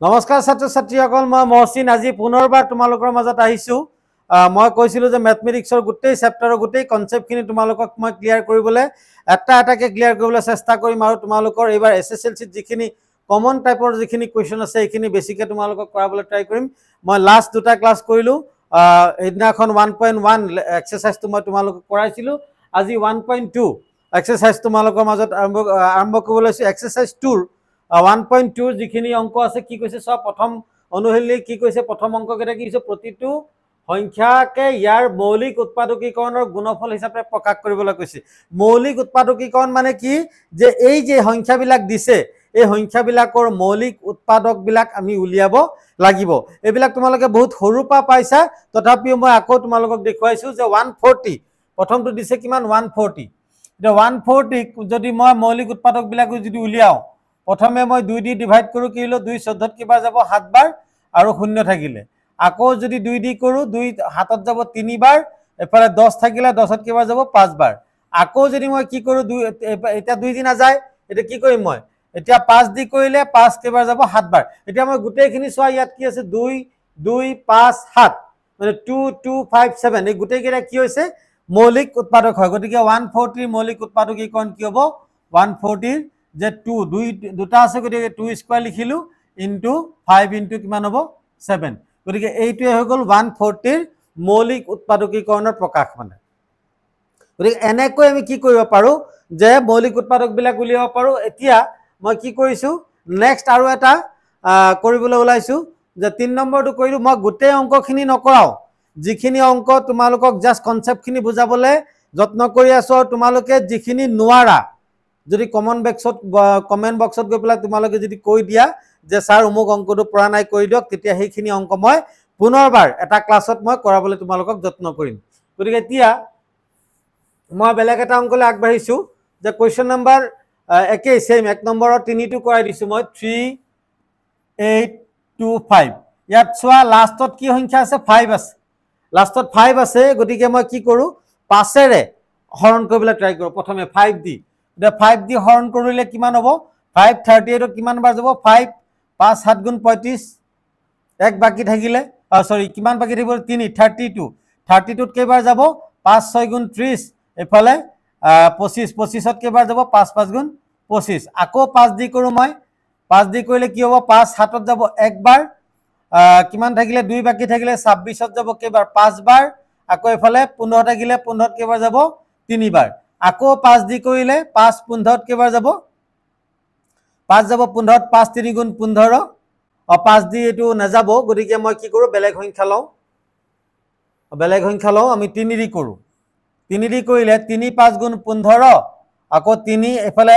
নমস্কাৰ ছাত্ৰ ছাত্ৰীসকল মই মহচিন আজি পুনৰবাৰ তোমালোকৰ মাজত আহিছো মই কৈছিলো যে ম্যাথমেটিক্সৰ গোটেই চেপ্টাৰৰ গোটেই কনসেপ্টখিনি তোমালোকক মই ক্লিয়াৰ কৰিবলৈ এটাকে ক্লিয়াৰ কৰিবলৈ চেষ্টা কৰিম আৰু তোমালোকৰ এবাৰ এছএছএলসিত যিখিনি কমন টাইপৰ যিখিনি কোৱেশ্চন আছে এইখিনি বেছিকৈ তোমালোকক কৰাবলৈ ট্ৰাই কৰিম মই লাষ্ট দুটা ক্লাস কৰিলো এদিনাখন 1.1 এক্সাৰসাইজটো মই তোমালোকক কৰাইছিলো আজি 1.2 এক্সাৰসাইজ তোমালোকৰ মাজত আৰম্ভ কৰিবলৈ আছে এক্সাৰসাইজ 2 1.2 যিখিনি অংক আছে কি কৈছে সব প্ৰথম অনুশীলনী কি কৈছে প্ৰথম অংক কেটা কি কৈছে প্ৰতিটো সংখ্যাকে ইয়াৰ মৌলিক উৎপাদকীকৰণৰ গুণফল হিচাপে প্ৰকাশ কৰিবলৈ কৈছে মৌলিক উৎপাদকীকৰণ মানে কি যে এই যে সংখ্যাবিলাক দিছে এই সংখ্যাবিলাকৰ মৌলিক উৎপাদকবিলাক আমি উলিয়াব লাগিব এইবিলাক তোমালোকে বহুত সৰুপা পাইছা তথাপিও মই আকৌ তোমালোকক দেখুৱাইছো যে 140 প্ৰথমটো দিছে কিমান 140 এটা 140 যদি মই মৌলিক উৎপাদকবিলাক যদি উলিয়াও প্ৰথমে মই 2 দি ডিভাইড কৰো কি হলো 2 14 কিবা যাব 7 বাৰ আৰু শূন্য থাকিলে আকৌ যদি 2 দি কৰো 2 হাতত যাব 3 বাৰ এফালে 10 থাকিলে 10ত কিবা যাব 5 বাৰ আকৌ যদি মই কি কৰো 2 এটা 2 দি না যায় এটা কি কৰিম মই এতিয়া 5 দি কৰিলে 5 কিবা যাব 7 বাৰ এতিয়া মই গোটেইখিনি সোয়া ইয়াত কি আছে 2 2 5 7 মানে 2 2 5 7 এই গোটেই কেটা কি হৈছে মৌলিক উৎপাদক হয় গতিকে 140 মৌলিক উৎপাদকীকৰণ কি হ'ব 140 যে 2 দুটা আছে গতিকে 2 স্কয়াৰ লিখিলো ইনটু 5 ইনটু কিমান হ'ব 7 গতিকে এইটোৱে হৈ গল 140 মৌলিক উৎপাদকীকৰণৰ প্ৰকাশ মানে গতিকে এনেকৈ আমি কি কৰিব পাৰো যে মৌলিক উৎপাদক বিলাক উলিয়াব পাৰো এতিয়া মই কি কৰিছো নেক্সট আৰু এটা কৰিবলৈ ওলাইছো যে 3 নম্বৰটো কৰিলো মই গোটেই অংকখিনি নকৰাও যিখিনি অংক তোমালোকক জাস্ট কনসেপ্টখিনি বুজাবলৈ যত্ন কৰি আছো তোমালোকে যিখিনি নোৱাৰা যদি কমেন্ট বক্সত গৈ পেলাই তোমালোকে যদি কৈ দিয়া যে স্যাৰ অমুক অংকটো পৰা নাই কৈ দিয়ক তেতিয়া সেইখিনি অংক মই পুনৰবাৰ এটা ক্লাছত মই কৰাবলৈ তোমালোকক যত্ন কৰিম গতিকে এতিয়া মই বেলেগ এটা অংকলৈ আগবাঢ়িছো যে কোৱেশ্চন নম্বৰ একে সেম এক নম্বৰৰ 3 টো কৰাই দিছো মই 3825 ইয়াত সোয়া লাষ্টত কি সংখ্যা আছে 5 আছে লাষ্টত 5 আছে গতিকে মই কি কৰো 5 এৰে হৰণ কৰিবলৈ ট্ৰাই কৰো প্ৰথমে 5 দি The 5 দি হৰণ কৰিলে কিমান হ'ব 538 কিমান বাৰ যাব 5 5 7 গুণ 35 এক বাকি থাকিলে সৰি কিমান বাকি থাকিব 3 32 32 কেইবাৰ যাব 5 6 গুণ 30 এফালে 25 25 কেইবাৰ যাব 5 5 গুণ 25 আকৌ 5 দি কৰো মই 5 দি কৰিলে কি হ'ব 5 7 যাব একবাৰ কিমান থাকিলে 2 বাকি থাকিলে 26 যাব কেইবাৰ 5 বাৰ আকৌ এফালে 15 থাকিলে 15 কেইবাৰ যাব 3 বাৰ আকৌ 5 দি কৰিলে 5 15 কেবাৰ যাব 5 যাব 15 5 3 গুণ 15 আৰু 5 দি এটো না যাব গতিকে মই কি কৰো বেলেগ সংখ্যা লও আমি 3 দি কৰো 3 দি কৰিলে 3 5 গুণ 15 আকৌ 3 এফালে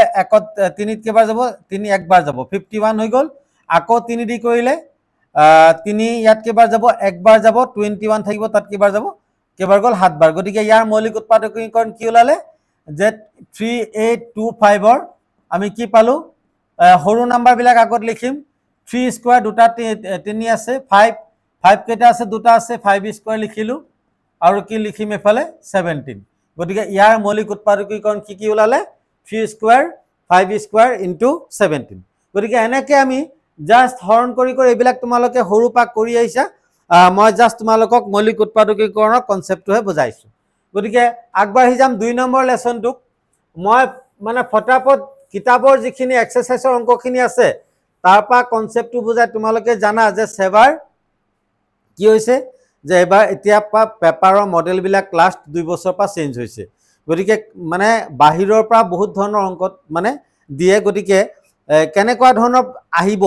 3 কেবাৰ যাব 3 একবাৰ যাব 51 হৈ গল আকৌ 3 দি কৰিলে 3 ইয়াত কেবাৰ যাব একবাৰ যাব 21 থাকিব তাত কেবাৰ যাব কেবাৰ গল 7 বাৰ গতিকে ইয়াৰ মৌলিক উৎপাদকীকৰণ কি ওলালে যে 3825 ৰ আমি কি পালো হৰু নাম্বাৰ বিলাক আগত লিখিম 3 স্কয়াৰ দুটা 3 আছে 5 কেটা আছে দুটা আছে 5 স্কয়াৰ লিখিলো আৰু কি লিখিম এফালে 17 গতিকে ইয়াৰ মৌলিক উৎপাদকীকৰণ কি ওলালে 3 স্কয়াৰ 5 স্কয়াৰ ইনটু 17 গতিকে এনেকৈ আমি জাস্ট হৰণ কৰি এইবিলাক তোমালোকে হৰুপা কৰি আইছা মই জাস্ট তোমালোকক মৌলিক উৎপাদকীকৰণৰ কনসেপ্টটোহে বুজাইছো গতিকে আগবাঢ়ি যাম 2 নম্বৰ লেসনটো মই মানে ফটাফট কিতাপৰ যিখিনি এক্সাৰসাইজৰ অংকখিনি আছে তাৰপা কনসেপ্টটো বুজাই তোমালোকে জানা যে সেবাৰ কি হৈছে যে এবাৰ এতিয়া পেপাৰৰ মডেল বিলাক লাষ্ট 2 বছৰ পা চেঞ্জ হৈছে গতিকে মানে বাহিৰৰ পৰা বহুত ধৰণৰ অংক মানে দিয়ে গতিকে কেনেকুৱা ধৰণৰ আহিব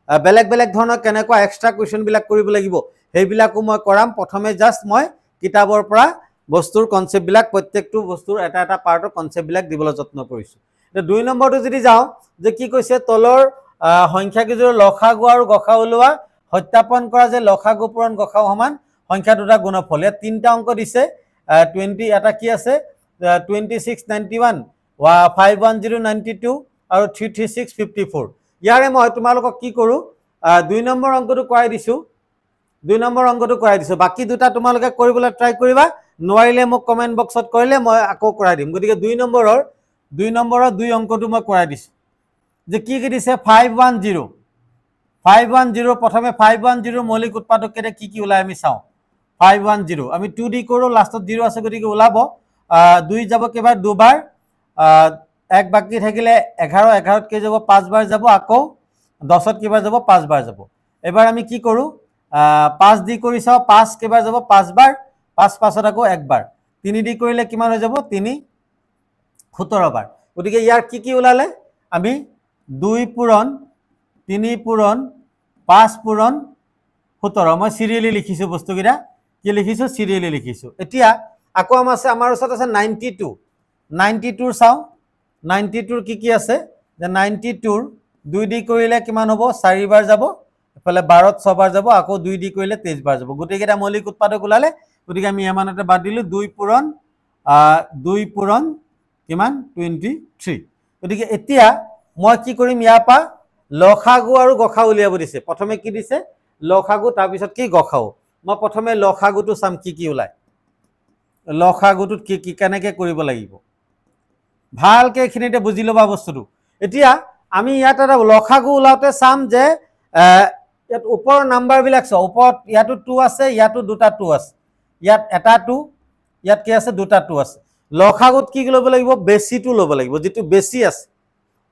বেলেগ ধৰণৰ কেনেকুৱা এক্সট্ৰা কোৱেশ্চন বিলাক কৰিব লাগিব সেইবিলাকো মই কৰাম প্ৰথমে জাস্ট মই কিতাপৰ পৰা বস্তুৰ কনসেপ্ট বিলাক প্ৰত্যেকটো বস্তুৰ এটা পাৰ্টৰ কনসেপ্ট বিলাক দিবলৈ যত্ন কৰিছো এটা 2 নম্বৰটো যদি যাও যে কি কৈছে তলৰ সংখ্যাকেইজোৰ লসাগু আৰু গসাগু ওলোৱা সত্যাপন কৰা যে লসাগু পূৰণ গসাগু সমান সংখ্যা দুটা গুণফল ইয়াত তিনটা অংক দিছে 20 এটা কি আছে 2691 51092 আৰু 33654 ইয়াৰে মই তোমালোকক কি কৰো 2 নম্বৰ অংকটো কৰাই দিছো 2 নম্বৰ অংকটো কৰাই দিছো বাকি দুটা তোমালোকে কৰিবলৈ ট্ৰাই কৰিবা নোৱাৰিলে মোক কমেন্ট বক্সত কৰিলে মই আকৌ কৰাই দিম গতিকে 2 নম্বৰৰ 2 অংকটো মই কৰাই দিছো যে কি দিছে 510 510 প্ৰথমে 510 মৌলিক উৎপাদক কেইটা কি ওলাই আমি চাওঁ 510 আমি 2 দি কৰো লাষ্টত 0 আছে গতিকে ওলাব 2 যাব কেবাৰ দুবাৰ এক বাকি থাকিলে 11 11 ত কে যাব 5 বাৰ যাব আকৌ 10 ত কিবাৰ যাব 5 বাৰ যাব এবাৰ আমি কি কৰো 5 দি কৰি চাও 5 কেবাৰ যাব 5 বাৰ 5 5 ত আকৌ একবাৰ 3 দি কৰিলে কিমান হৈ যাব 3 17 বাৰ গতিকে ইয়াৰ কি ওলালে আমি 2 পূৰণ 3 পূৰণ 5 পূৰণ 17 মই সিৰিয়ালি লিখিছো বস্তু গিৰা কি লিখিছো সিৰিয়ালি লিখিছো এতিয়া আকৌ আমাৰ ওচৰত আছে 92 92 চাও 92 কি আছে যে 92 2 দি কৰিলে কিমান হ'ব 4 বাৰ যাব এফালে 12 ত 6 বাৰ যাব আকৌ 2 দি কৰিলে 23 বাৰ যাব গটেকেটা মৌলিক উৎপাদক ওলালে গতিকে আমি এমানতে বাদ দিলো 2 পূৰণ কিমান 23 গতিকে এতিয়া মই কি কৰিম ইয়াৰ পা লখাগু আৰু গখাউ উলিয়াব দিছে প্ৰথমে কি দিছে লখাগু তাৰ পিছত কি গখাউ মই প্ৰথমে লখাগুটো চাম কি ওলাই লখাগুটোত কি কেনেকে কৰিব লাগিব ভালকে এখিনিতে বুজি লবা বস্তুটো এতিয়া আমি ইয়াত এটা লখাগু উলাওতে চাম যে ইয়াত ওপৰ নাম্বাৰ বিলাক চাও ওপৰত ইয়াতো 2 আছে ইয়াতো দুটা 2 আছে ইয়াত এটা 2 ইয়াত কি আছে দুটা 2 আছে লখাগুত কি ল'ব লাগিব বেছিটো ল'ব লাগিব যেটো বেছি আছে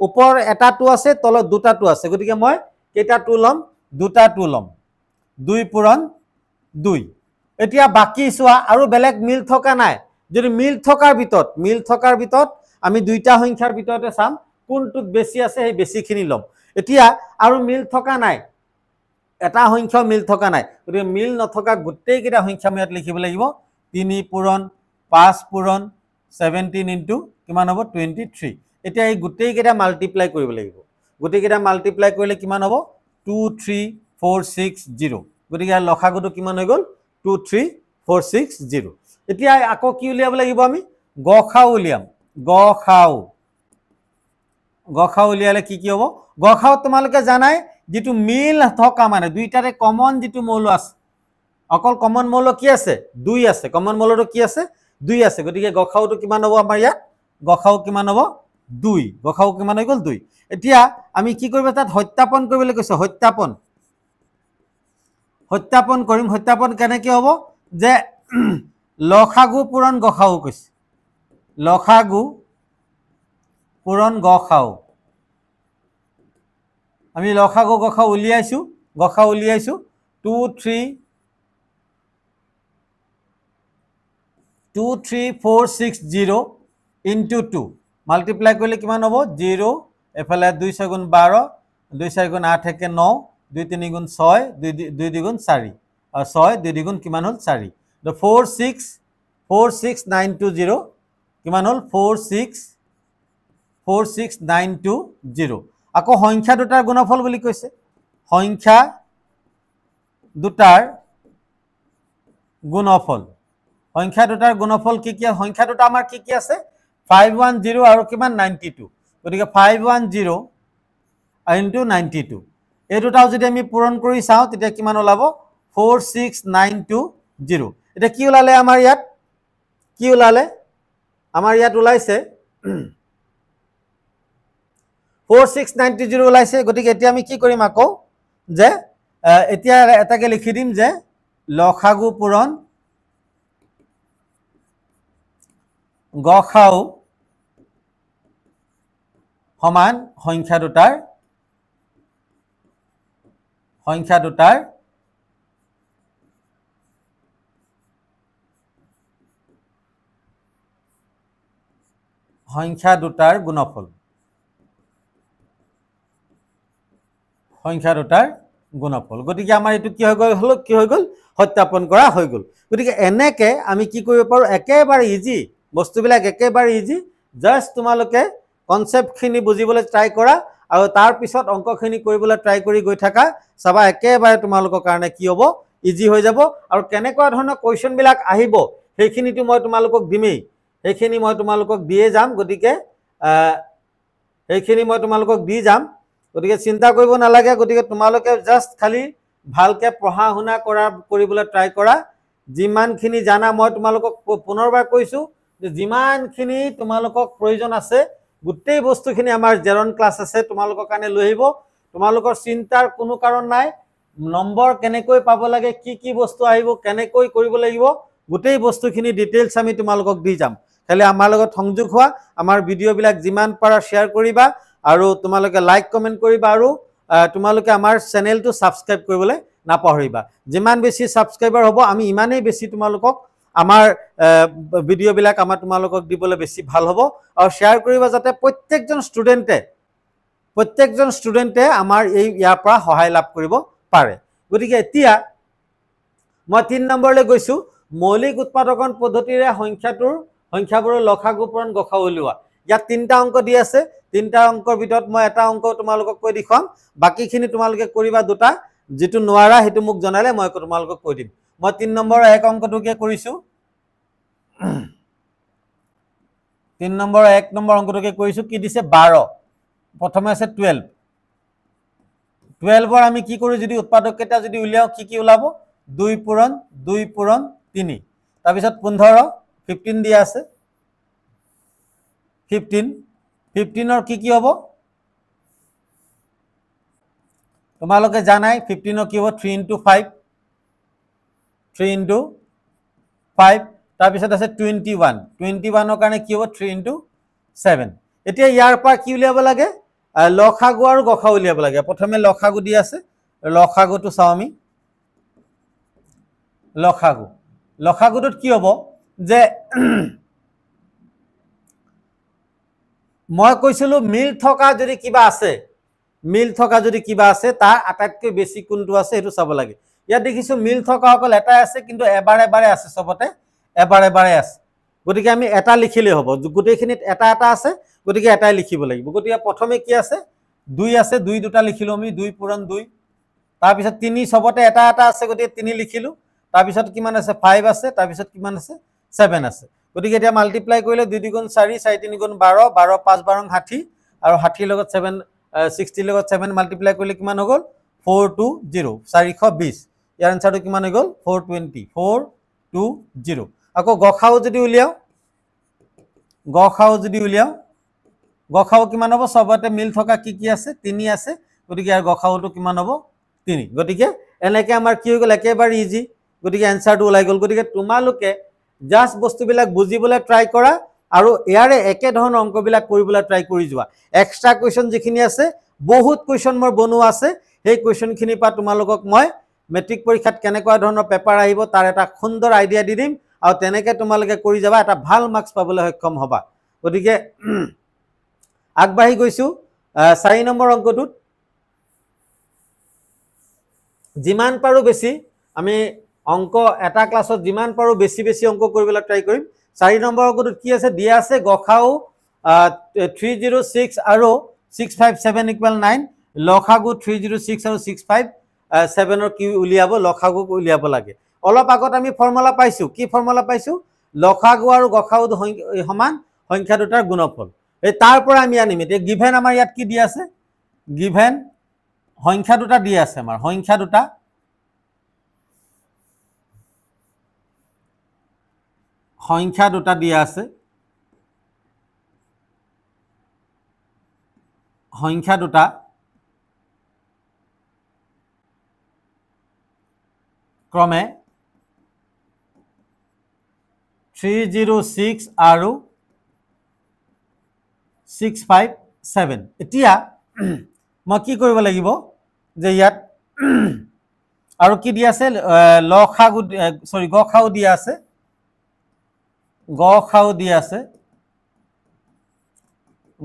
ওপৰ এটা 2 আছে তলত দুটা 2 আছে গতিকে মই কেইটা 2 লম দুটা 2 লম 2 পূৰণ 2 এতিয়া বাকি চোৱা আৰু বেলেগ মিল থকা নাই যদি মিল থকাৰ ভিতৰত আমি দুইটা সংখ্যাৰ ভিতৰতে চাম কোনটোত বেছি আছে সেই বেছিখিনি লম এতিয়া আৰু মিল থকা নাই এটা সংখ্যা মিল থকা নাই গতিকে মিল নথকা গোটেই কেইটা সংখ্যা আমি ইয়াত লিখিব লাগিব 3 পূৰণ 5 পূৰণ 17 ইনটু কিমান হ'ব 23 এতিয়া এই গোটেই কেইটা মাল্টিপ্লাই কৰিব লাগিব গোটেই কেইটা মাল্টিপ্লাই কৰিলে কিমান হ'ব 23460 গতিকে লখাগুটো কিমান হৈ গল 23460 এতিয়া আকৌ কি উলিয়াব লাগিব আমি গখাউ উলিয়াম গখাউ উলিয়ালে কি হ'ব গখাউ তোমালোকে জানাই যেটো মিল থকা মানে দুইটাৰে কমন যেটো মৌল আছে অকল কমন মৌল কি আছে 2 আছে কমন মৌলটো কি আছে 2 আছে গতিকে গখাউটো কিমান হ'ব আমাৰ ইয়াত গখাউ কিমান হ'ব 2 গখাউ কিমান হৈ গল 2 এতিয়া আমি কি কৰিব তাত সত্যাপন কৰিবলৈ কৈছে সত্যাপন কৰিম সত্যাপন কেনেকৈ হ'ব যে লখাগু পূৰণ গখাউ কৈছে লখাগু পূৰণ গখাউ আমি লখাগু গখাউ উলিয়াইছো 23460 into 2 মাল্টিপ্লাই কৰিলে কিমান হ'ব 0 এফালে 2 6 গুণ 12 2 4 গুণ 8 একে 9 2 3 গুণ 6 2 2 গুণ 4 আৰু 6 2 গুণ কিমান হ'ল 4 তো 46920 কিমান হ'ল 46920 আকৌ সংখ্যা দুটাৰ গুণফল বুলি কৈছে সংখ্যা দুটাৰ গুণফল কি সংখ্যা দুটা আমাৰ কি আছে 510 আৰু কিমান 92 গতিকে 510 into 92 এই দুটাও যদি আমি পূৰণ কৰি চাও তেতিয়া কিমান ওলাব 46920 এটা কি ওলালে আমাৰ ইয়াত ওলাইছে 46920 ওলাইছে গতিকে এতিয়া আমি কি কৰিম আকৌ যে এতিয়া এটাকে লিখি দিম যে লখাগু পূৰণ গখাউ সমান সংখ্যা দুটাৰ গুণফল গতিকে আমাৰ এটো কি হৈ গল সত্যাপন কৰা হৈ গল গতিকে এনেকে আমি কি কৰিব পাৰো একেবাৰে ইজি বস্তুবিলাক একেবাৰে ইজি জাস্ট তোমালোকে কনসেপ্টখিনি বুজিবলৈ ট্ৰাই কৰা আৰু তাৰ পিছত অংকখিনি কৰিবলৈ ট্ৰাই কৰি গৈ থাকা সবা একেবাৰে তোমালোকৰ কাৰণে কি হ'ব ইজি হৈ যাব আৰু কেনেকুৱা ধৰণৰ কোৱেশ্চন বিলাক আহিব সেইখিনিটো মই তোমালোকক দিমেই সেইখিনি মই তোমালোকক দিয়ে যাম গতিকে সেইখিনি মই তোমালোকক দি যাম গতিকে চিন্তা কৰিব নালাগে গতিকে তোমালোকে জাস্ট খালি ভালকে পঢ়া শুনা কৰিবলৈ ট্ৰাই কৰা যিমানখিনি জানা মই তোমালোকক পুনৰবাৰ কৈছো যে যিমানখিনি তোমালোকক প্ৰয়োজন আছে গোটেই বস্তুখিনি আমাৰ জেৰন ক্লাছ আছে তোমালোকৰ কাৰণে লৈ আহিব তোমালোকৰ চিন্তাৰ কোনো কাৰণ নাই নম্বৰ কেনেকৈ পাব লাগে কি বস্তু আহিব কেনেকৈ কৰিব লাগিব গোটেই বস্তুখিনি ডিটেইলছ আমি তোমালোকক দি যাম খালি আমাৰ লগত সংযোগ হোৱা আমাৰ ভিডিঅ'বিলাক যিমান পাৰা শ্বেয়াৰ কৰিবা আৰু তোমালোকে লাইক কমেন্ট কৰিবা আৰু তোমালোকে আমাৰ চেনেলটো সাবস্ক্ৰাইব কৰিবলৈ নাপাহৰিবা যিমান বেছি সাবস্ক্ৰাইবাৰ হ'ব আমি ইমানেই বেছি তোমালোকক আমাৰ ভিডিঅ'বিলাক আমাৰ তোমালোকক দিবলৈ বেছি ভাল হ'ব আৰু শ্বেয়াৰ কৰিবা যাতে প্ৰত্যেকজন ষ্টুডেণ্টে আমাৰ এই ইয়াৰ পৰা সহায় লাভ কৰিব পাৰে গতিকে এতিয়া মই 3 নম্বৰলৈ গৈছো মৌলিক উৎপাদকন পদ্ধতিৰে সংখ্যাবোৰৰ লসাগু পূৰণ গসাগু উলিওৱা ইয়াত 3টা অংক দি আছে 3টা অংকৰ ভিতৰত মই এটা অংক তোমালোকক কৈ দিখাম বাকিখিনি তোমালোকে কৰিবা দুটা যেটো নোৱাৰা হেতু মোক জনালে মই তোমালোকক কৈ দিম মই 3 নম্বৰৰ এক অংকটোকে কৰিছো 3 নম্বৰ 1 নম্বৰ অংকটোকে কৰিছো কি দিছে 12 প্ৰথমে আছে 12 আমি কি কৰো যদি উৎপাদক কেটা যদি উলিয়াও কি ওলাব 2 পূৰণ 3 তাৰ পিছত 15 দিয়া আছে 15 কি হ'ব তোমালোকে জানাই 15 কি হ'ব 3 * 5 তাৰ পিছত আছে 21 কাৰণে কি হ'ব 3 * 7 এতিয়া ইয়াৰ পৰা কি উলিয়াব লাগে লসাগু আৰু গসাগু উলিয়াব লাগে প্ৰথমে লসাগু দি আছে লসাগুটো চাও আমি লসাগুটোত কি হ'ব যে মই কৈছিলো মিল থকা যদি কিবা আছে তাৰ আটাইতকৈ বেছি কোনটো আছে হেতু চাব লাগে ইয়াত দেখিছো মিল থকা অকল এটাই আছে কিন্তু এবাৰে আছে সবতে এবাৰে আছে গতিকে আমি এটা লিখিলে হ'ব গোটেইখিনিত এটা আছে গতিকে এটাই লিখিব লাগিব গতিকে প্ৰথমে কি আছে 2 আছে 2 দুটা লিখিলো আমি 2 পূৰণ 2 তাৰ পিছত 3 সবতে এটা আছে গতিকে 3 লিখিলো তাৰ পিছত কিমান আছে 5 আছে তাৰ পিছত কিমান আছে 7 আছে গতিকে এটা মাল্টিপ্লাই কৰিলে 2 * 4 4 * 3 * 12 12 5 12 60 আৰু 60 লগত 7 60 লগত 7 মাল্টিপ্লাই কৰিলে কিমান হৈ গল 420 420 ইয়াৰ আনসাৰটো কিমান হৈ গল 420 420 আকৌ গসাগু যদি উলিয়াও গসাগু কিমান হ'ব সবতে মিল থকা কি আছে 3 আছে গতিকে ইয়াৰ গসাগুটো কিমান হ'ব 3 গতিকে এনেকৈ আমাৰ কি হৈ গল একেবাৰে ইজি গতিকে আনসাৰটো ওলাই গল গতিকে তোমালোকে জাস্ট বস্তুবিলাক বুজিবলৈ ট্ৰাই কৰা আৰু ইয়াৰে একে ধৰণৰ অংকবিলাক কৰিবলৈ ট্ৰাই কৰি যোৱা এক্সট্ৰা কোৱেশ্চন যিখিনি আছে বহুত কোৱেশ্চন মোৰ বনোৱা আছে সেই কোৱেশ্চনখিনি পা তোমালোকক মই মেট্ৰিক পৰীক্ষাত কেনেকুৱা ধৰণৰ পেপাৰ আহিব তাৰ এটা সুন্দৰ আইডিয়া দি দিম আৰু তেনেকৈ তোমালোকে কৰি যাবা এটা ভাল মাৰ্কস পাবলৈ সক্ষম হ'বা গতিকে আগবাঢ়ি গৈছো 4 নম্বৰ অংকটোত যিমান পাৰো বেছি আমি অংক এটা ক্লাছত যিমান পাৰো বেছি অংক কৰিবলৈ ট্ৰাই কৰিম 4 নম্বৰ অংকটোত কি আছে দিয়া আছে গসাগু 306 আৰু 657 = 9 লসাগু 306 আৰু 657 ৰ কি উলিয়াব লসাগু উলিয়াব লাগে অলপ আগত আমি ফৰ্মুলা পাইছো কি ফৰ্মুলা পাইছো লসাগু আৰু গসাগু সমান সংখ্যা দুটাৰ গুণফল এই তাৰ পৰা আমি আনিম এতিয়া গিভেন আমাৰ ইয়াত কি দিয়া আছে গিভেন সংখ্যা দুটা দিয়া আছে আমাৰ সংখ্যা দুটা দিয়া আছে সংখ্যা দুটা ক্ৰমে 306 আৰু 657 এতিয়া মই কি কৰিব লাগিব যে ইয়াত আৰু কি দিয়া আছে লসাগু সৰি গসাগু দিয়া আছে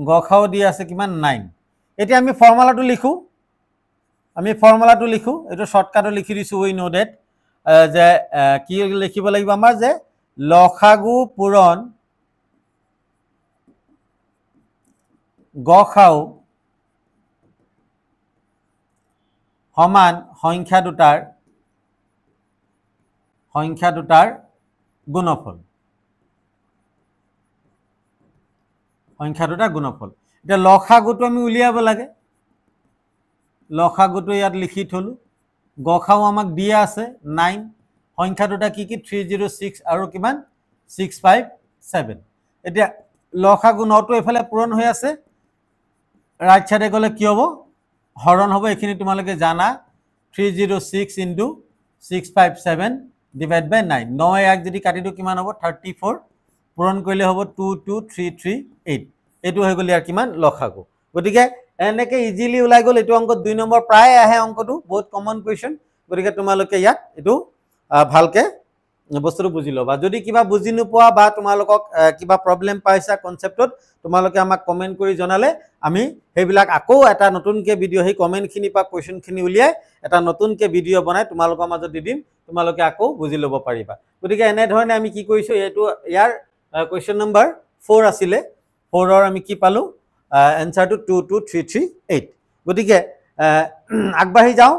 গসাগু দিয়া আছে কিমান 9 এতিয়া আমি ফৰ্মুলাটো লিখো এটো শৰ্টকাটত লিখি দিছো উই নো দ্যাট যে কি লিখিব লাগিব আমাৰ যে লসাগু পূৰণ গসাগু সমান সংখ্যা দুটাৰ গুণফল এতিয়া লসাগুটো আমি উলিয়াব লাগে লসাগুটো ইয়াত লিখি থলো গসাগু আমাক দিয়া আছে 9 সংখ্যা দুটা কি 306 আৰু কিমান 657 এতিয়া লসাগু 9টো এফালে পূৰণ হৈ আছে ৰাইট সাইডে গলে কি হ'ব হৰণ হ'ব এইখিনি তোমালোকে জানা 306 ইনটু 657 ডিভাইড বাই 9 9 এক যদি কাটি দিও কিমান হ'ব 34 পূৰণ কৰিলে হ'ব 22338 এইটো হৈ গ'ল ইয়াৰ কিমান লসাগু গতিকে এনেকে ইজিলি ওলাই গ'ল এইটো অংক 2 নম্বৰ প্ৰায় আহে অংকটো বহুত কমন কোৱেশ্চন গতিকে তোমালোকে ইয়াত এইটো ভালকে বস্তুটো বুজি লবা যদি কিবা বুজি নোপোৱা বা তোমালোকক কিবা প্ৰবলেম পাইছা কনসেপ্টত তোমালোকে আমাক কমেন্ট কৰি জনালে আমি হেবিলাক আকৌ এটা নতুনকে ভিডিও হে কমেন্ট খিনি পা কোৱেশ্চন খিনি উলিয়াই এটা নতুনকে ভিডিও বনাই তোমালোকৰ মাজত দি দিম তোমালোকে আকৌ বুজি লব পাৰিবা গতিকে এনে ধৰণে আমি কি কৰিছো এটো ইয়াৰ কোৱেশ্চন নম্বৰ 4 আছিল 4 ৰ আমি কি পালো आंसर टू 22338 গতিকে আগবাঢ়ি যাও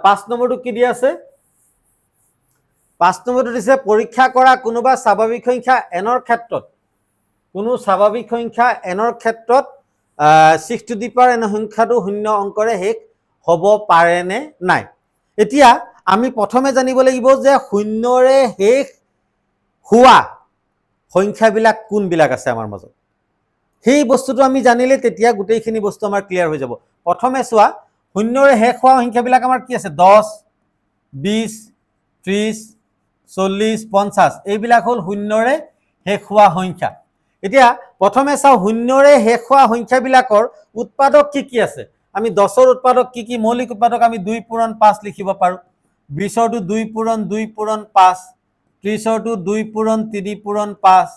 5 নম্বৰটো কি দিয়া আছে 5 নম্বৰটো দিছে পৰীক্ষা কৰা কোনোবা স্বাভাৱিক সংখ্যা n ৰ ক্ষেত্ৰত কোনো স্বাভাৱিক সংখ্যা n ৰ ক্ষেত্ৰত 6 টু দি পাৱাৰ n সংখ্যাটো শূন্য অংকৰে হেক হ'ব পাৰে নে নাই এতিয়া আমি প্ৰথমে জানিব লাগিব যে শূন্যৰে হেক হোৱা সংখ্যাবিলাক কোনবিলাক আছে আমাৰ মাজত সেই বস্তুটো আমি জানিলে তেতিয়া গুটেইখিনি বস্তু আমাৰ ক্লিয়াৰ হৈ যাব প্ৰথমে চোৱা শূন্যৰে হেক হোৱা সংখ্যাবিলাক আমাৰ কি আছে 10 20 30 40 50 এইবিলাক হল শূন্যৰে হেক হোৱা সংখ্যা এতিয়া প্ৰথমে চাও শূন্যৰে হেক হোৱা সংখ্যাবিলাকৰ উৎপাদক কি আছে আমি 10 ৰ উৎপাদক কি মৌলিক উৎপাদক আমি 2 পূৰণ 5 লিখিব পাৰো 20 ৰটো 2 পূৰণ 2 পূৰণ 5 30 ৰটো 2 পূৰণ 3 পূৰণ 5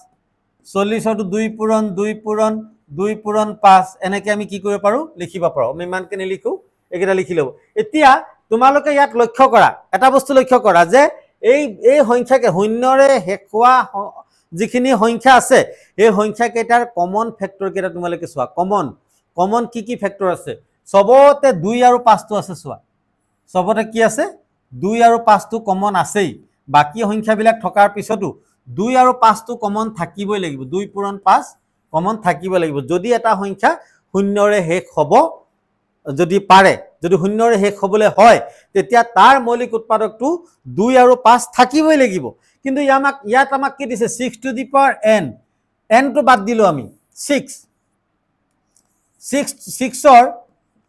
40 ৰটো 2 পূৰণ 2 পূৰণ 2 পূৰণ 5 এনেকে আমি কি কৰিব পাৰো লিখিব পাৰো আমি মানকে নিলিখো একেটা লিখি লব এতিয়া তোমালোকে ইয়াত লক্ষ্য কৰা এটা বস্তু লক্ষ্য কৰা যে এই সংখ্যাকে শূন্যৰে হেক হোৱা যিখিনি সংখ্যা আছে এই সংখ্যা কেইটাৰ কমন ফেক্টৰ কেইটা তোমালোকে চোৱা কমন কি ফেক্টৰ আছে সবতে 2 আৰু 5 টো আছে চোৱা সবতে কি আছে 2 আৰু 5 টো কমন আছেই বাকি সংখ্যাবিলাক থকাৰ পিছতো 2 আৰু 5 টো কমন থাকিবই লাগিব 2 পূৰণ 5 কমন থাকিব লাগিব যদি এটা সংখ্যা শূন্যৰে হেক হ'ব যদি পাৰে যদি শূন্যৰে হেক হ'বলে হয় তেতিয়া তাৰ মৌলিক উৎপাদকটো 2 আৰু 5 থাকিবই লাগিব কিন্তু ইয়াত আমাক কি দিছে 6 টু দি পাৱাৰ n টো বাদ দিলো আমি 6 ৰ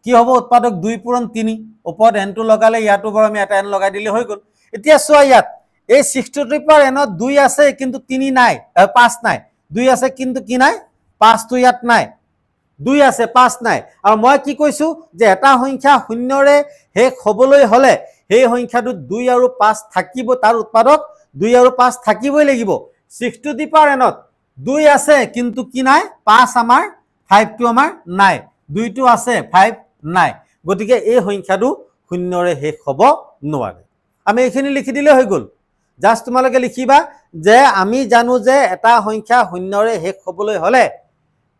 কি হ'ব উৎপাদক 2 পূৰণ 3 ওপৰত n টো লগালে ইয়াতো বৰ আমি এটা n লগাই দিলে হৈ গ'ল এতিয়া চোৱা ইয়াত এই 6 টু দি পাৱাৰ n ত 2 আছে কিন্তু 3 নাই 5 নাই 2 আছে কিন্তু কি নাই 5 টো ইয়াত নাই 2 আছে 5 নাই আৰু মই কি কৈছো যে এটা সংখ্যা শূন্যৰে হেক হ'বলৈ হলে সেই সংখ্যাটো 2 আৰু 5 থাকিব তাৰ উৎপাদক 2 আৰু 5 থাকিবই লাগিব 6 টু দি পাৱাৰ n ত 2 আছে কিন্তু কি নাই 5 আমাৰ 5 টো আমাৰ নাই 2 টো আছে 5 নাই গতিকে এই সংখ্যাটো শূন্যৰে হেক হ'ব নোৱাৰে আমি এইখিনি লিখি দিলে হৈ গ'ল জাস্ট তোমালোকে লিখিবা যে আমি জানো যে এটা সংখ্যা শূন্যৰে হেক হ'বলৈ হলে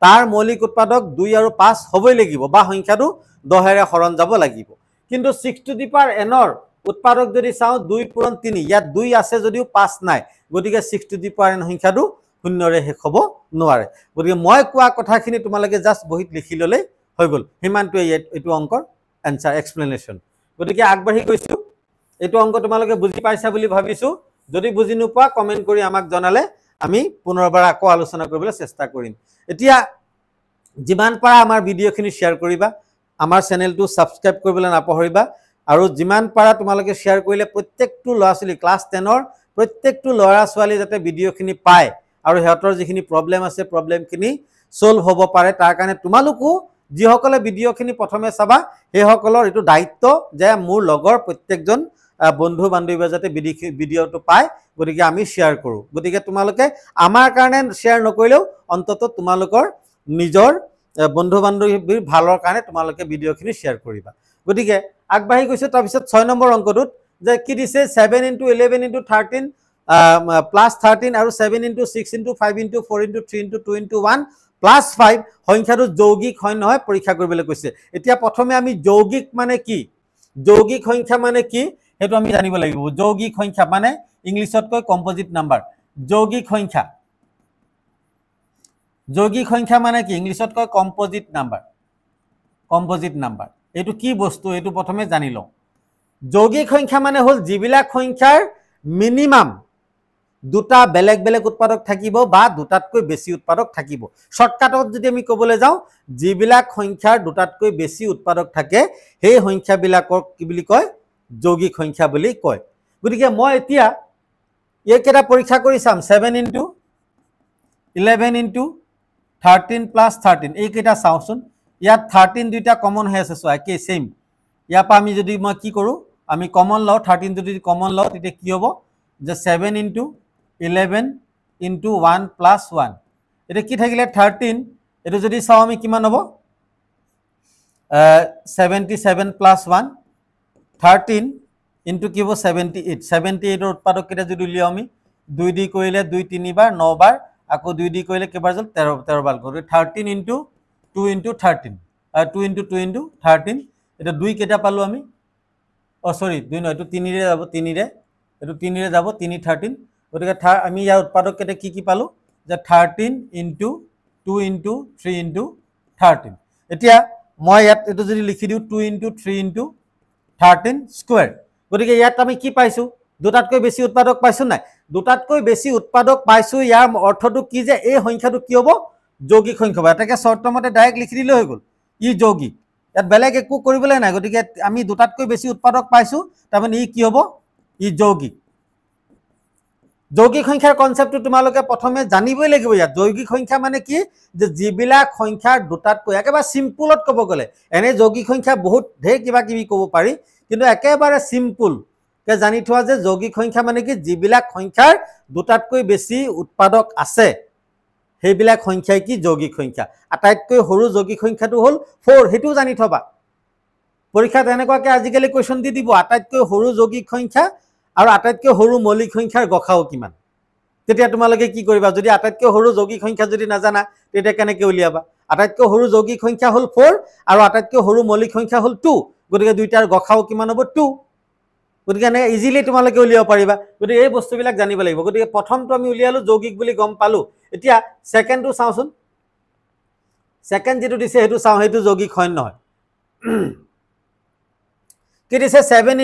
তাৰ মৌলিক উৎপাদক 2 আৰু 5 হ'বই লাগিব বা সংখ্যাটো 10 ৰে হৰণ যাব লাগিব কিন্তু 6 টু দি পাৱাৰ n ৰ উৎপাদক যদি চাও 2 পূৰণ 3 ইয়াত 2 আছে যদিও 5 নাই গতিকে 6 টু দি পাৱাৰ n সংখ্যাটো শূন্যৰে হেক হ'ব নোৱাৰে গতিকে মই কোৱা কথাখিনি তোমালোকে জাস্ট বহিত লিখি ললে হৈ গ'ল হিমানটো এইটো অংকৰ আনসাৰ এক্সপ্লেনেশন গতিকে আগবাঢ়ি গৈছো এইটো অংক তোমালোকে বুজি পাইছা বুলি ভাবিছো যদি বুজি নোপোৱা কমেন্ট কৰি আমাক জনালে আমি পুনৰবাৰ আকৌ আলোচনা কৰিবলৈ চেষ্টা কৰিম এতিয়া যিমান পাৰা আমাৰ ভিডিওখিনি শেয়াৰ কৰিবা আমাৰ চেনেলটো সাবস্ক্ৰাইব কৰিবলৈ নাপাহৰিবা আৰু যিমান পাৰা তোমালোকে শেয়াৰ কৰিলে প্ৰত্যেকটো ল'ৰা-ছোৱালী ক্লাস 10 ৰ প্ৰত্যেকটো ল'ৰা-ছোৱালী যাতে ভিডিওখিনি পায় আৰু হেতৰ যিখিনি প্ৰবলেম আছে প্ৰবলেমখিনি সলভ হ'ব পাৰে তাৰ কাৰণে তোমালোকো যিসকলে ভিডিওখিনি প্ৰথমে চাবা সেই সকলৰ এটো দায়িত্ব যে মোৰ লগৰ প্ৰত্যেকজন বন্ধু বান্ধৱী যাতে ভিডিওটো পায় গতিকে আমি শেয়াৰ কৰো গতিকে তোমালোকে আমাৰ কাৰণে শেয়াৰ নকৰিলেও অন্তত তোমালোকৰ নিজৰ বন্ধু বান্ধৱীৰ ভালৰ কাৰণে তোমালোকে ভিডিওখিনি শেয়াৰ কৰিবা গতিকে আগবাঢ়ি গৈছো তাৰ পিছত 6 নম্বৰ অংকটোত যে কি দিছে 7 * 11 * 13 প্লাস 13 আৰু 7 * 6 * 5 * 4 * 3 * 2 * 1 প্লাস 5 সংখ্যাটো যৌগিক হয় নহয় পৰীক্ষা কৰিবলৈ কৈছে এতিয়া প্ৰথমে আমি যৌগিক মানে কি যৌগিক সংখ্যা মানে কি হেতু আমি জানিব লাগিব যৌগিক সংখ্যা মানে ইংলিশত কয় কম্পোজিট নাম্বার যৌগিক সংখ্যা মানে কি ইংলিশত কয় কম্পোজিট নাম্বার এটো কি বস্তু এটো প্ৰথমে জানি লও যৌগিক সংখ্যা মানে হল যিবিলাক সংখ্যাৰ মিনিমাম দুটা বেলেগ বেলেগ উৎপাদক থাকিব বা দুটাতকৈ বেছি উৎপাদক থাকিব শৰ্টকাটত যদি আমি ক'বলৈ যাওঁ যিবিলাক সংখ্যাৰ দুটাতকৈ বেছি উৎপাদক থাকে সেই সংখ্যাবিলাকক কি বুলি কয় যৌগিক সংখ্যা বুলি কয় গতিকে মই এতিয়া এইকেইটা পৰীক্ষা কৰি চাম 7 * 11 * 13 + 13 এইকেইটা চাওঁচোন ইয়াত 13 দুইটা কমন হৈ আছে চোৱা একে সেম ইয়াৰ পৰা আমি যদি মই কি কৰোঁ আমি কমন লওঁ 13 যদি কমন লওঁ তেতিয়া কি হ'ব যে 7 * 11 * 1 + 1 এটা কি থাকিলে 13 এটো যদি চাও আমি কিমান হ'ব 77 + 1 13 ইনটু কি হ'ব 78 78 এর উৎপাদক কেটা যদি উলিয়াও আমি 2 দি কইলে 2 3 বার 9 বার আকো 2 দি কইলে কেবাৰ জল 13 বাৰ কৰি 13 * 2 * 13 2 * 2 * 13 এটা 2 কেটা পালো আমি ও সরি 2 নয় এটো 3 রে যাব 3 রে এটো 3 রে যাব 3 13 গতিকে আমি ইয়াৰ উৎপাদক কেটা কি পালো যে 13 * 2 * 3 * 13 এতিয়া মই ইয়াত এটো যদি লিখি দিও 2 * 3 * 13 স্কয়ার গতিকে ইয়াত আমি কি পাইছো দুটাতকৈ বেছি উৎপাদক পাইছো নাই দুটাতকৈ বেছি উৎপাদক পাইছো ইয়াৰ অৰ্থটো কি যে এই সংখ্যাটো কি হ'ব যৌগিক সংখ্যা হ'ব এটাকে শৰ্ট টাৰ্মতে ডাইৰেক্ট লিখি দিলে হৈ গ'ল ই যৌগিক ইয়াত বেলেগ একো কৰিবলৈ নাই গতিকে আমি দুটাতকৈ বেছি উৎপাদক পাইছো তাৰমানে ই কি হ'ব ই যৌগিক যৌগিক সংখ্যাৰ কনসেপ্টটো তোমালোকে প্ৰথমে জানিবই লাগিব ইয়াত যৌগিক সংখ্যা মানে কি যে যিবিলাক সংখ্যাৰ দুটাতকৈ একেবাৰে সিম্পলত ক'ব গ'লে এনে যৌগিক সংখ্যা বহুত ঢেৰ কিবা কিবি ক'ব পাৰি কিন্তু একেবাৰে সিম্পল কে জানি থোৱা যে যৌগিক সংখ্যা মানে কি যিবিলাক সংখ্যাৰ দুটাতকৈ বেছি উৎপাদক আছে সেইবিলাক সংখ্যাই কি যৌগিক সংখ্যা আটাইতকৈ সৰু যৌগিক সংখ্যাটো হ'ল 4 হেতু জানি থবা পৰীক্ষাত এনেকুৱাকে আজিকালি কোৱেশ্চন দি দিব আটাইতকৈ সৰু যৌগিক সংখ্যা আৰু আটাইতকৈ সৰু মৌলিক সংখ্যাৰ গখাও কিমান তেতিয়া তোমালোকে কি কৰিবা যদি আটাইতকৈ সৰু যৌগিক সংখ্যা যদি নাজানা তেতিয়া কেনেকৈ উলিয়াবা আটাইতকৈ সৰু যৌগিক সংখ্যা হ'ল 4 আৰু আটাইতকৈ সৰু মৌলিক সংখ্যা হ'ল 2 গতিকে দুইটাৰ গখাও কিমান হ'ব 2 গতিকে এনে ইজিলি তোমালোকে উলিয়াব পাৰিবা গতিকে এই বস্তুবিলাক জানিব লাগিব গতিকে প্ৰথমটো আমি উলিয়ালো যৌগিক বুলি গম পালো এতিয়া সেকেন্ডটো চাওচোন সেকেন্ড যেটো দিছে হেতু চাও হেতু যৌগিক হয় নহয় কি দিছে 7 *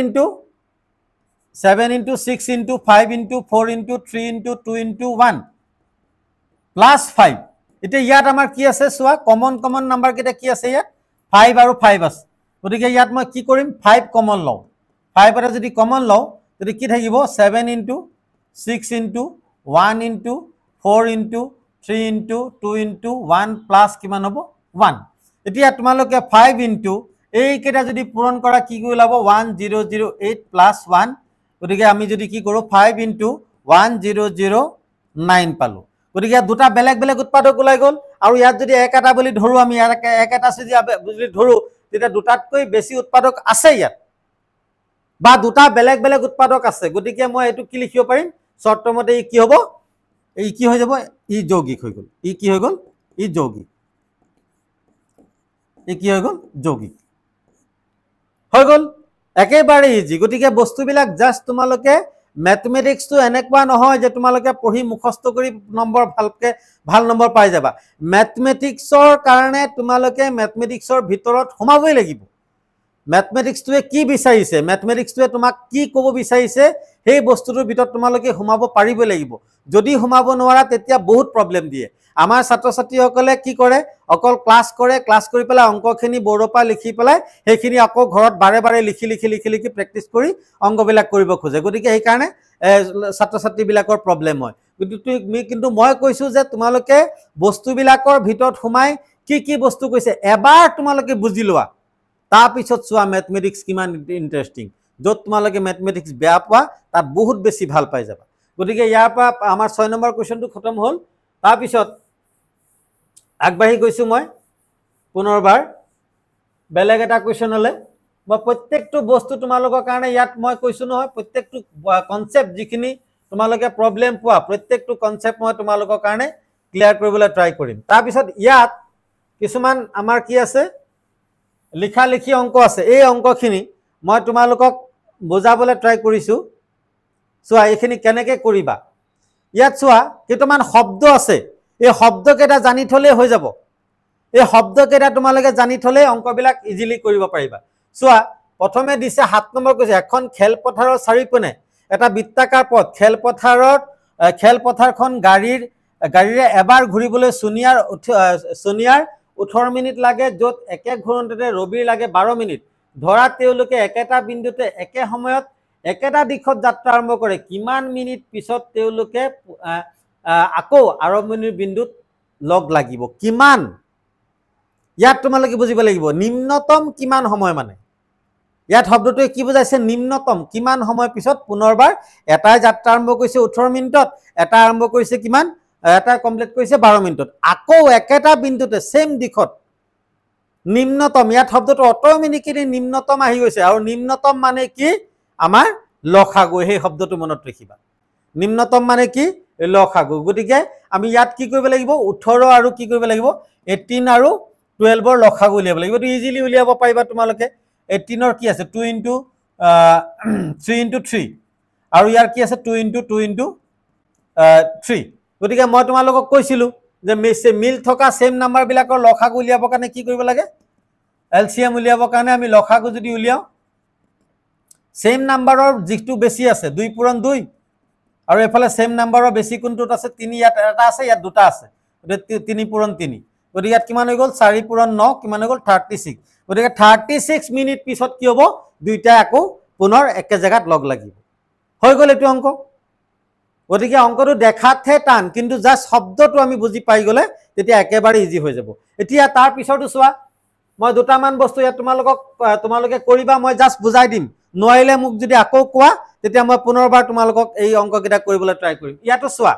6 * 5 * 4 * 3 * 2 * 1 + 5 এটা ইয়াত আমাৰ কি আছে চোৱা কমন নাম্বাৰ কেটা কি আছে ইয়াত 5 আৰু 5 আছে গতিকে ইয়াত মই কি কৰিম 5 কমন লও 5 এটা যদি কমন লও যদি কি থাকিব 7 * 6 * 1 * 4 * 3 * 2 * 1 প্লাস কিমান হ'ব 1 এতিয়া তোমালোকে 5 * এই কেটা যদি পূৰণ কৰা কি ওলাব 1008 প্লাস 1 গতিকে আমি যদি কি কৰো 5 * 1009 পালো গতিকে দুটা বেলেগ বেলেগ উৎপাদক ওলাই গল আৰু ইয়াত যদি এক এটা বুলি ধৰো আমি এক এটা যদি ধৰো তেতিয়া দুটাতকৈ বেছি উৎপাদক আছে ইয়াত বা দুটা বেলেগ বেলেগ উৎপাদক আছে গতিকে মই এটো কি লিখিব পাৰিম শৰ্ট টাৰ্মতে ই কি হ'ব এই কি হৈ যাব ই যৌগিক হৈ গল ই কি হৈ গল ই যৌগিক এই কি হৈ গল যৌগিক হৈ গল একেবাৰে ইজি গতিকে বস্তুবিলাক জাস্ট তোমালোকে ম্যাথমেটিক্স তো এনেকুৱা নহয় যে তোমালোকে পঢ়ি মুখস্থ কৰি নম্বৰ ভালকে ভাল নম্বৰ পাই যাবা ম্যাথমেটিক্সৰ কাৰণে তোমালোকে ম্যাথমেটিক্সৰ ভিতৰত সোমাবই লাগিব ম্যাথমেটিক্সটোৱে কি বিচাৰিছে ম্যাথমেটিক্সটোৱে তোমাক কি ক'ব বিচাৰিছে সেই বস্তুটোৰ ভিতৰত তোমালোকে সোমাব পাৰিব লাগিব যদি সোমাব নোৱাৰা তেতিয়া বহুত প্ৰবলেম দিয়ে আমাৰ ছাত্ৰ ছাত্ৰীসকলে কি কৰে অকল ক্লাস কৰি পেলাই অংকখিনি বৰপা লিখি পেলাই সেইখিনি আকৌ ঘৰত বাৰে বাৰে লিখি প্ৰেক্টিস কৰি অংকবিলাক কৰিব খোজে গতিকে এই কাৰণে ছাত্ৰ ছাত্ৰীবিলাকৰ প্ৰবলেম হয় কিন্তু মই কৈছো যে তোমালোকে বস্তুবিলাকৰ ভিতৰত সোমাই কি বস্তু কৈছে এবাৰ তোমালোকে বুজি লোৱা তাৰ পিছত চোৱা ম্যাথমেটিক্স কিমান ইন্টাৰেষ্টিং যত তোমালোকে ম্যাথমেটিক্স বেয়া পোৱা তাত বহুত বেছি ভাল পাই যাবা গতিকে ইয়াৰ পৰা আমাৰ 6 নম্বৰ কোৱেশ্চনটো খতম হ'ল তাৰ পিছত আগবাঢ়ি গৈছো মই পুনৰবাৰ বেলেগ এটা কোৱেশ্চনলে মই প্ৰত্যেকটো বস্তু তোমালোকৰ কাৰণে ইয়াত মই কৈছো নহয় প্ৰত্যেকটো কনসেপ্ট যিখিনি তোমালোকে প্ৰবলেম পোৱা প্ৰত্যেকটো কনসেপ্ট মই তোমালোকৰ কাৰণে ক্লিয়াৰ কৰিবলৈ ট্ৰাই কৰিম তাৰ পিছত ইয়াত কিছুমান আমাৰ কি আছে লিখি অংক আছে এই অংকখিনি মই তোমালোকক বুজাবলৈ ট্ৰাই কৰিছো চোৱা এইখিনি কেনেকৈ কৰিবা ইয়াত চোৱা কিমান শব্দ আছে এই শব্দ কেটা জানি থলে হৈ যাব এই শব্দ কেটা তোমালোকে জানি থলে অংকবিলাক ইজিলি কৰিব পাৰিবা চোৱা প্ৰথমে দিছে 7 নম্বৰ কৈছে এখন খেলপথাৰৰ চাৰিপনে এটা বৃত্তাকাৰ পথ খেলপথাৰৰ খেলপথাৰখন গাড়ীৰে এবাৰ ঘূৰিবলৈ সোনিয়াৰ 18 মিনিট লাগে, য'ত একে ঘূৰণতে ৰবিৰ লাগে 12 মিনিট। ধৰা তেওঁলোকে একেটা বিন্দুতে একে সময়ত একেটা দিশত যাত্ৰা আৰম্ভ কৰে, কিমান মিনিট পিছত তেওঁলোকে আকৌ আৰম্ভণিৰ বিন্দুত লগ লাগিব? কিমান? ইয়াত তোমালোকে বুজিব লাগিব নিম্নতম কিমান সময় মানে। ইয়াত শব্দটোৱে কি বুজাইছে? নিম্নতম কিমান সময় পিছত পুনৰবাৰ এটাই যাত্ৰা আৰম্ভ কৰিছে 18 মিনিটত, এটা আৰম্ভ কৰিছে কিমান, এটা কমপ্লিট কৰিছে 12 মিনিটত, আকৌ একেটা বিন্দুতে সেম দিশত নিম্নতম। ইয়াত শব্দটো অট'মেটিকেলি নিম্নতম আহি গৈছে, আৰু নিম্নতম মানে কি? আমাৰ লসাগু। সেই শব্দটো মনত ৰাখিবা, নিম্নতম মানে কি? লসাগু। গতিকে আমি ইয়াত কি কৰিব লাগিব? 18 আৰু কি কৰিব লাগিব? 18 আৰু 12ৰ লসাগু উলিয়াব লাগিব। এইটো ইজিলি উলিয়াব পাৰিবা তোমালোকে। 18ৰ কি আছে? 2 × 3 × 3, আৰু ইয়াৰ কি আছে? 2 × 2 × 3। গতিকে মই তোমালোকক কৈছিলো যে মিল থকা সেম নাম্বাৰবিলাকৰ লসাগু উলিয়াবৰ কাৰণে কি কৰিব লাগে? এলচিএম উলিয়াবৰ কাৰণে আমি লসাগু যদি উলিয়াও, সেম নাম্বাৰৰ যিটো বেছি আছে 2 পূৰণ 2, আৰু এফালে সেম নাম্বাৰৰ বেছি কোনটোত আছে? 3। ইয়াত এটা আছে, ইয়াত দুটা আছে, গতিকে 3 পূৰণ 3। গতিকে ইয়াত কিমান হৈ গ'ল? 4 পূৰণ 9 কিমান হৈ গ'ল? 36। গতিকে 36 মিনিট পিছত কি হ'ব? দুইটাই আকৌ পুনৰ একে জেগাত লগ লাগিব। হৈ গ'ল এইটো অংক। গতিকে অংকটো দেখাতহে টান, কিন্তু জাষ্ট শব্দটো আমি বুজি পাই গ'লে তেতিয়া একেবাৰে ইজি হৈ যাব। এতিয়া তাৰ পিছতো চোৱা, মই দুটামান বস্তু ইয়াত তোমালোকে কৰিবা, মই জাষ্ট বুজাই দিম। নোৱাৰিলে মোক যদি আকৌ কোৱা, তেতিয়া মই পুনৰবাৰ তোমালোকক এই অংককেইটা কৰিবলৈ ট্ৰাই কৰিম। ইয়াতো চোৱা,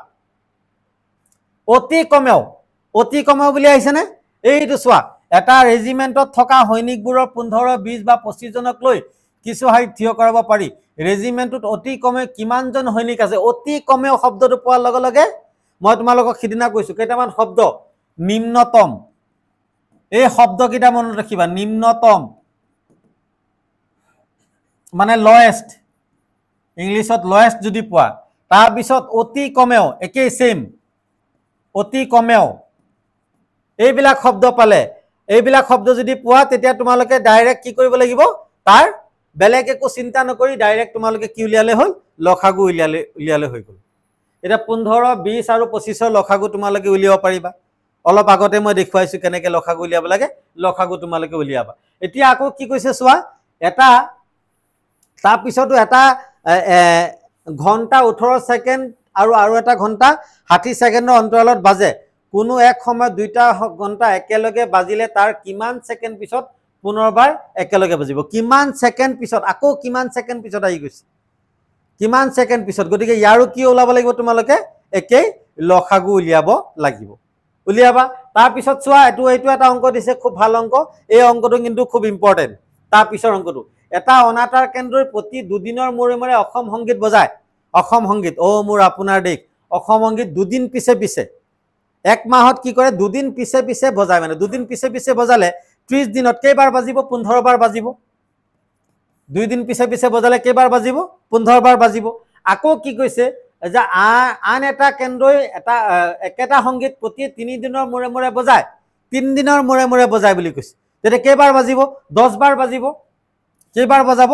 অতি কমেও বুলি আহিছেনে? এইটো চোৱা, এটা ৰেজিমেণ্টত থকা সৈনিকবোৰৰ 15, 20 বা 25 জনক লৈ কিছু শাৰীত থিয় কৰাব পাৰি। ৰেজিমেণ্টত অতি কমেও কিমানজন সৈনিক আছে? অতি কমেও শব্দটো পোৱাৰ লগে লগে মই তোমালোকক সিদিনা কৈছো কেইটামান শব্দ। নিম্নতম, এই শব্দকেইটা মনত ৰাখিবা। নিম্নতম মানে লয়েষ্ট, ইংলিছত লয়েষ্ট যদি পোৱা, তাৰপিছত অতি কমেও, একেই সেম, অতি কমেও, এইবিলাক শব্দ পালে, এইবিলাক শব্দ যদি পোৱা, তেতিয়া তোমালোকে ডাইৰেক্ট কি কৰিব লাগিব? তাৰ বেলেগ একো চিন্তা নকৰি ডাইৰেক্ট তোমালোকে কি উলিয়ালে হ'ল? লসাগু উলিয়ালে হৈ গ'ল। এতিয়া 15, 20 আৰু 25ৰ লসাগু তোমালোকে উলিয়াব পাৰিবা। অলপ আগতে মই দেখুৱাইছো কেনেকে লসাগু উলিয়াব লাগে। লসাগু তোমালোকে উলিয়াবা। এতিয়া আকৌ কি কৈছে চোৱা, এটা তাৰপিছতো এটা ঘণ্টা 18 ছেকেণ্ড আৰু এটা ঘণ্টা 60 ছেকেণ্ডৰ অন্তৰালত বাজে। কোনো এক সময়ত দুইটা ঘণ্টা একেলগে বাজিলে তাৰ কিমান ছেকেণ্ড পিছত পুনৰবাৰ একেলগে বাজিব? কিমান ছেকেণ্ড পিছত? আকৌ কিমান ছেকেণ্ড পিছত আহি গৈছে? কিমান ছেকেণ্ড পিছত? গতিকে ইয়াৰো কি ওলাব লাগিব? তোমালোকে একেই লসাগু উলিয়াব লাগিব। উলিয়াবা। তাৰপিছত চোৱা, এইটো এটা অংক দিছে, খুব ভাল অংক। এই অংকটো কিন্তু খুব ইম্পৰ্টেণ্ট। তাৰপিছৰ অংকটো, এটা অনাতাঁৰ কেন্দ্ৰই প্ৰতি 2 দিনৰ মূৰে মূৰে অসম সংগীত বজায়। অসম সংগীত, মোৰ আপোনাৰ দেশ। অসম সংগীত 2 দিন পিছে পিছে, 1 মাহত কি কৰে? 2 দিন পিছে পিছে বজায়। মানে 2 দিন পিছে পিছে বজালে 30 দিনত কেইবাৰ বাজিব? 15 বাৰ বাজিব। 2 দিন পিছে পিছে বজালে কেইবাৰ বাজিব? 15 বাৰ বাজিব। আকৌ কি কৈছে যে আন এটা কেন্দ্ৰই একেটা সংগীত প্ৰতি 3 দিনৰ মূৰে মূৰে বজায়। 3 দিনৰ মূৰে মূৰে বজায় বুলি কৈছে। তেতিয়া কেইবাৰ বাজিব? 10 বাৰ বাজিব। কেইবাৰ বজাব?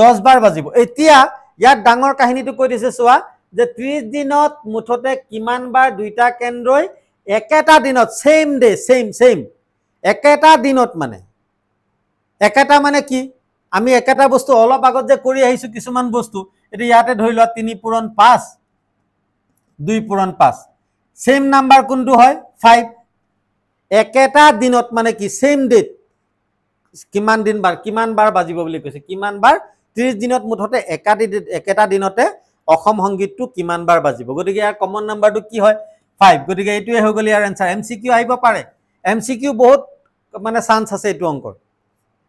10 বাৰ বাজিব। এতিয়া ইয়াত ডাঙৰ কাহিনীটো কৈ দিছে চোৱা, যে 30 দিনত মুঠতে কিমান বাৰ দুইটা কেন্দ্ৰই একেটা দিনত, সেম ডে, সেম একেটা দিনত, মানে একেটা মানে কি? আমি একেটা বস্তু অলপ আগত যে কৰি আহিছো কিছুমান বস্তু, এতিয়া ইয়াতে ধৰি লোৱা 3 পূৰণ 5, 2 পূৰণ 5, সেম নাম্বাৰ কোনটো হয়? 5। একেটা দিনত মানে কি? সেম ডেট, কিমান বাৰ বাজিব বুলি কৈছে? কিমান বাৰ? 30 দিনত মুঠতে একেটা দিনতে অসম সংগীতটো কিমান বাৰ বাজিব? গতিকে ইয়াৰ কমন নাম্বাৰটো কি হয়? 5। গতিকে এইটোৱে হৈ গ'ল ইয়াৰ এনসাৰ। MCQ আহিব পাৰে। MCQ বহুত মানে চান্স আছে এইটো অংকৰ।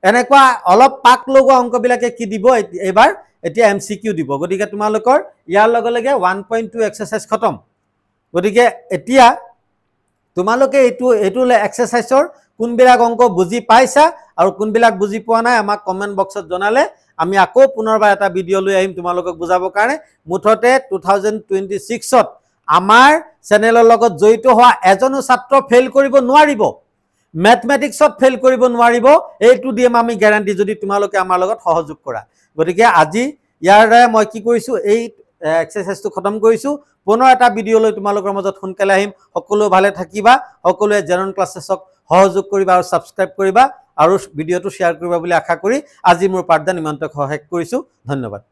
এনেকুৱা অলপ পাক লগোৱা অংকবিলাকে কি দিব এইবাৰ? এতিয়া MCQ দিব। গতিকে তোমালোকৰ ইয়াৰ লগে লগে 1.2 এক্সাৰসাইজ খতম। গতিকে এতিয়া তোমালোকে এইটো এক্সাৰসাইজৰ কোনবিলাক অংক বুজি পাইছা আৰু কোনবিলাক বুজি পোৱা নাই আমাক কমেন্ট বক্সত জনালে আমি আকৌ পুনৰবাৰ এটা ভিডিঅ' লৈ আহিম তোমালোকক বুজাবৰ কাৰণে। মুঠতে 2026ত আমাৰ চেনেলৰ লগত জড়িত হোৱা এজনো ছাত্ৰ ফেইল কৰিব নোৱাৰিব। মেথমেটিক্সত ফেইল কৰিব নোৱাৰিব, এইটো দিম আমি গ্যাৰান্টি, যদি তোমালোকে আমাৰ লগত সহযোগ কৰা। গতিকে আজি ইয়াৰ দ্বাৰা মই কি কৰিছো, এই এক্সাৰচাইজটো খতম কৰিছোঁ পুনৰ এটা ভিডিঅ' লৈ তোমালোকৰ মাজত সোনকালে আহিম সকলো ভালে থাকিবা সকলোৱে জেনন ক্লাছেছক সহযোগ কৰিবা আৰু সাবস্ক্ৰাইব কৰিবা আৰু ভিডিঅ'টো শ্বেয়াৰ কৰিবা বুলি আশা কৰি আজি মোৰ পাঠদান ইমানতে সহায় কৰিছোঁ ধন্যবাদ